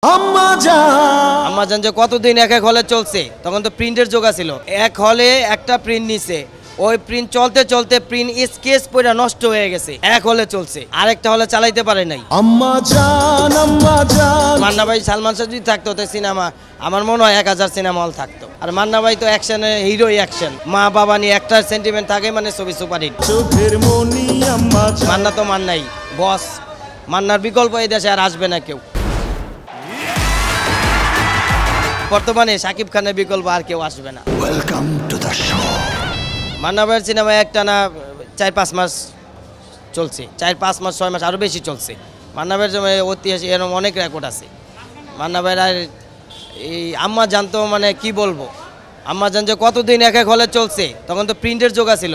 আম্মাজান যে কতদিন এক এক হলে চলছে, তখন তো প্রিন্টের যোগা ছিল। এক হলে একটা প্রিন্ট নিছে, ওই প্রিন্ট চলতে চলতে প্রিন্ট স্কেচ পড়া নষ্ট হয়ে গেছে। এক হলে চলছে, আরেকটা হলে চালাইতে পারে নাই। মান্না ভাই সালমান শাহ যদি থাকতো তো সিনেমা আমার মনে হয় 1000 সিনেমা হল থাকতো। আর মান্না ভাই তো অ্যাকশনের হিরোই অ্যাকশন, মা বাবা নিয়ে একটা সেন্টিমেন্ট থাকে মানে ছবি সুপারহিট। মান্না তো মান্নাই বস, মান্নার বিকল্প এই দেশে আর আসবে না কেউ। বর্তমানে শাকিব খানের বিকল্প আর কেউ আসবে না। Welcome to the show. Manna ভাইয়ের সিনেমা একটা না 4-5 মাস চলছে, 4-5 মাস 6 মাস আরও বেশি চলছে। মান্না ভাইয়ের সময় ঐতিহাসিক এরকম অনেক রেকর্ড আছে। মান্না ভাইয়ের আর এই আম্মাজান তো মানে কি বলবো, আম্মাজান যে কতদিন এক এক হলে চলছে, তখন তো প্রিন্টের যোগা ছিল।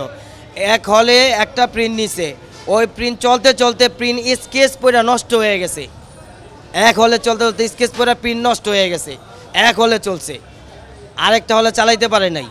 এক হলে একটা প্রিন্ট নিছে, ওই প্রিন্ট চলতে চলতে প্রিন্ট স্কেচ পড়া নষ্ট হয়ে গেছে। এক হলে চলতে চলতে স্কেচ পড়া প্রিন্ট নষ্ট হয়ে গেছে। এক হলে চলছে, আরেকটা হলে চালাইতে পারে নাই।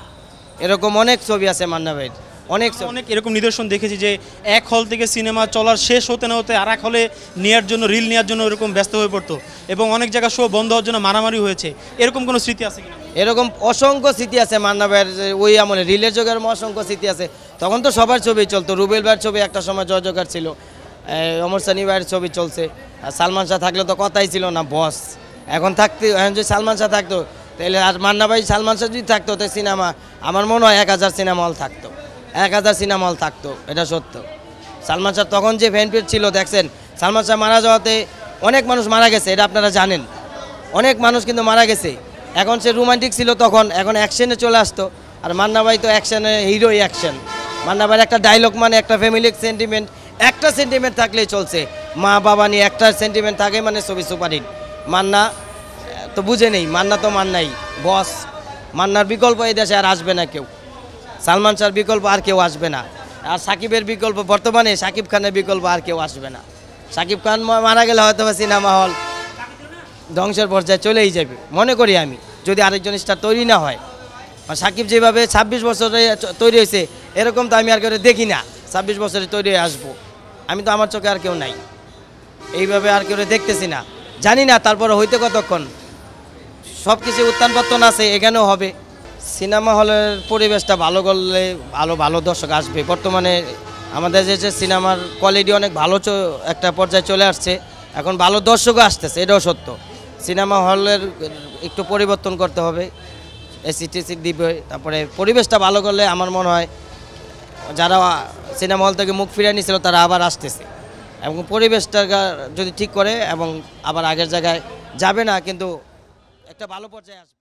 এরকম অনেক ছবি আছে মান্না ভাইয়ের, অনেক এরকম নিদর্শন দেখেছি যে এক হল থেকে সিনেমা চলার শেষ হতে না হতে আর এক হলে নেওয়ার জন্য, রিল নেওয়ার জন্য এরকম ব্যস্ত হয়ে পড়তো এবং অনেক জায়গায় শো বন্ধ হওয়ার জন্য মারামারি হয়েছে। এরকম কোনো স্মৃতি আছে কিনা? এরকম অসংখ্য স্মৃতি আছে মান্না ভাইয়ের, ওই আমলে রিলের যুগের অসংখ্য স্মৃতি আছে। তখন তো সবার ছবি চলতো, রুবেল ভাইয়ের ছবি একটা সময় জয়জকার ছিল, অমর সানি ভাইয়ের ছবি চলছে। আর সালমান শাহ থাকলে তো কথাই ছিল না, বস। এখন যদি সালমান শাহ থাকতো তাহলে, আর মান্না ভাই সালমান শাহ যদি থাকতো তো সিনেমা আমার মনে হয় 1000 সিনেমা হল থাকতো, 1000 সিনেমা হল থাকতো। এটা সত্য। সালমান শাহ তখন যে ফ্যানপেজ ছিল দেখছেন, সালমান শাহ মারা যাওয়াতে অনেক মানুষ মারা গেছে, এটা আপনারা জানেন। অনেক মানুষ কিন্তু মারা গেছে। এখন সে রোমান্টিক ছিল তখন, এখন অ্যাকশনে চলে আসতো। আর মান্না ভাই তো অ্যাকশনের হিরোই অ্যাকশন। মান্না ভাইয়ের একটা ডায়লগ মানে একটা ফ্যামিলির সেন্টিমেন্ট, একটা সেন্টিমেন্ট থাকলেই চলছে। মা বাবা নিয়ে একটা সেন্টিমেন্ট থাকে মানে ছবি সুপারহিট। মান্না তো বুঝে নেই, মান্না তো মান্নাই বস। মান্নার বিকল্প এই দেশে আর আসবে না কেউ। সালমান শাহর বিকল্প আর কেউ আসবে না। আর সাকিবের বিকল্প, বর্তমানে শাকিব খানের বিকল্প আর কেউ আসবে না। শাকিব খান মারা গেলে হয়তো সিনেমা হল ধ্বংসের পর্যায়ে চলেই যাবে মনে করি আমি, যদি আরেকজন স্টার তৈরি না হয়। আর সাকিব যেভাবে 26 বছরে তৈরি হয়েছে, এরকম তো আমি আর কেউ দেখি না 26 বছরে তৈরি হয়ে আসবো। আমি তো, আমার চোখে আর কেউ নাই, এইভাবে আর কেউ দেখতেছি না, জানি না। তারপরে হইতে কতক্ষণ, সব কিছু উত্থান পতন আছে, এখানেও হবে। সিনেমা হলের পরিবেশটা ভালো করলে ভালো ভালো দর্শক আসবে। বর্তমানে আমাদের যে সিনেমার কোয়ালিটি অনেক ভালো একটা পর্যায়ে চলে আসছে, এখন ভালো দর্শকও আসতেছে, এটাও সত্য। সিনেমা হলের একটু পরিবর্তন করতে হবে, এসি টেসি দিবে, তারপরে পরিবেশটা ভালো করলে আমার মনে হয় যারা সিনেমা হল থেকে মুখ ফিরিয়ে নিয়েছিল তারা আবার আসতেছে। এবং পরিবেশটা যদি ঠিক করে এবং আবার আগের জায়গায় যাবে না, কিন্তু একটা ভালো পর্যায়ে আসবে।